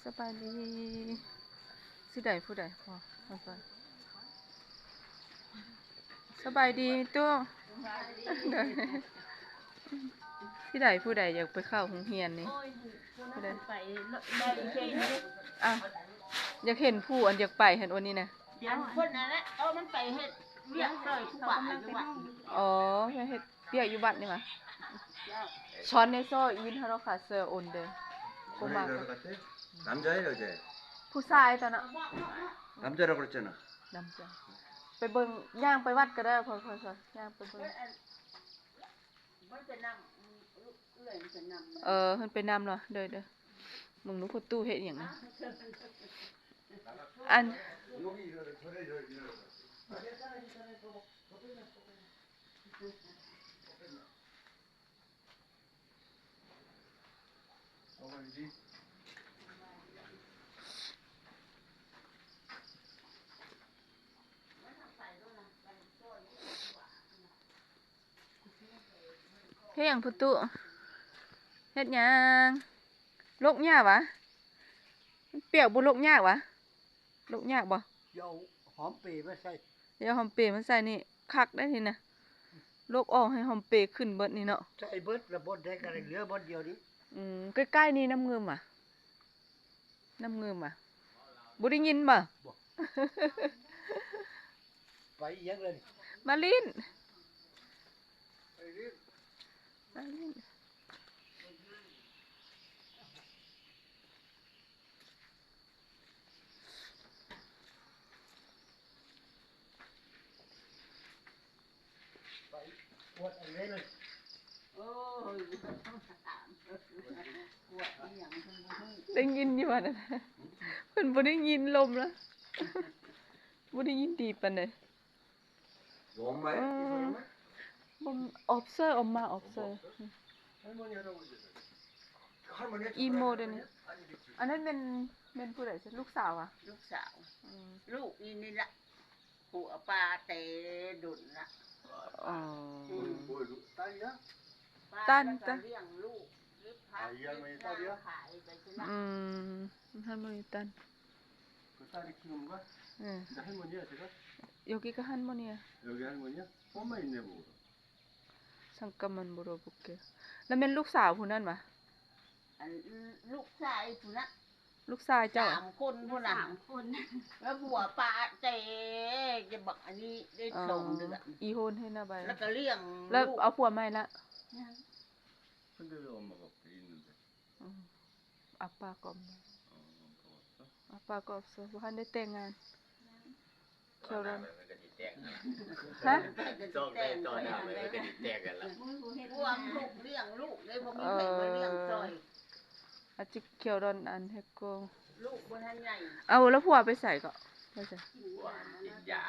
สบายดีสิใดผู้ใดพอมาไปสบายดีตัวสิใดผู้ใดอยากไปเข้าโรงเรียนนี่ผู้ใดไปได้เห็น อ่ะอยากเห็นผู้อันอยากไปเห็นวันนี้นะ อันคนนั้นแหละมันไปเฮ็ดเวียกซอยผู้บ่าวอยู่ว่า อ๋ออยากเฮ็ดเปียกอยู่บ้านนี่มาช้อนในโซ่ยินฮาร์คาเซอร์อนเดกูมา 남자예요, 이제. ผู้ชายตอนน่ะ 남자라고 그랬잖아. นำจ้ะไปเบิ่งย่างไปวัดก็ได้พอย่างไปเบิ่ง มันจะนำเอื้อยมันจะนำ เพิ่นไปนำเนาะเด้อมึงรู้คนตู้เฮ็ดหยังนะอัน 여기 이러래, 저래 이러래. 어머니지. เฮ็ดหยังพุตุเฮ็ดหยังลกหญ้าวะมันเปียกบ่ลกหญ้าวะลกหญ้าบ่ เดี๋ยวหอมปีมาใส่ เดี๋ยวหอมเปรย์มันใส่นี่คักได้ทีน่ะลกออกให้หอมเปรย์ขึ้นเบิดนี่เนาะ ใส่เบิดระบดได้กันเหลือบดเดียวนี้ ใกล้ๆนี่น้ำเงิมอ่ะน้ำเงิมอ่ะบ่ได้ยินบ่ ไปเอียงเลย มาลิ้นมาลิ้นไปอวดอะไรเลย โอ้ยต้องถามปวดอีหยังเพิ่นบ่ฮู้ ได้ยินอยู่ว่านั่นน่ะเพิ่นบ่ได้ยินลมแล้ว บ่ได้ยินดีปานใด 너 엄마야? 이 사람은? บ่observe ออกมา observe 할머니, 할아버지. 할머니가 이모 저러는 되네. 거야? 아니, 이렇게. อันนั้นเป็นผู้ใดสิลูกสาวอ่ะ ลูกสาวลูกนี่ล่ะหัวปลาเตดุนล่ะ อ๋อ 뭘, 딸이야? ตั้น เลี้ยงลูกหรือพัก อี할머니 딸이야? ขายไปซะนะ 할머니 딴. 그 딸이 키우는 거야? 예. 근데 할머니야, 제가? 여기가 할머니야. 여기 할머니야? 엄마 있네, 뭐. 잠깐만 물어볼게요. 나면 ลูกสาวผู้นั้นวะ อันลูกชายผู้นั้น ลูกชายเจ้า สามคนผู้นั้นแล้วหัวปลาเตจะบอกอันนี้ได้ อ๋อ ส่งเดือน อีโฮนให้หน้าใบ แล้วก็เลี้ยง แล้ว ลูก เอาผัวใหม่ละ 근데 왜 엄마가 없대, 있는데? อาป้าก็ไม่ 엄마가 없어? อาป้าก็없어บ่ทันได้แต่งงานเขียวร้อนฮะ จองได้ตอนนั้นเลยก็ดีแตกกันละห่วงลูกเลี้ยงลูกเลยบ่มีใครมาเลี้ยงซอย อาจจะเขียวร้อนอันให้ก็ ลูกบ่ทันใหญ่ เอาแล้วผัวไปใส่ก็ไปใส่ กินยา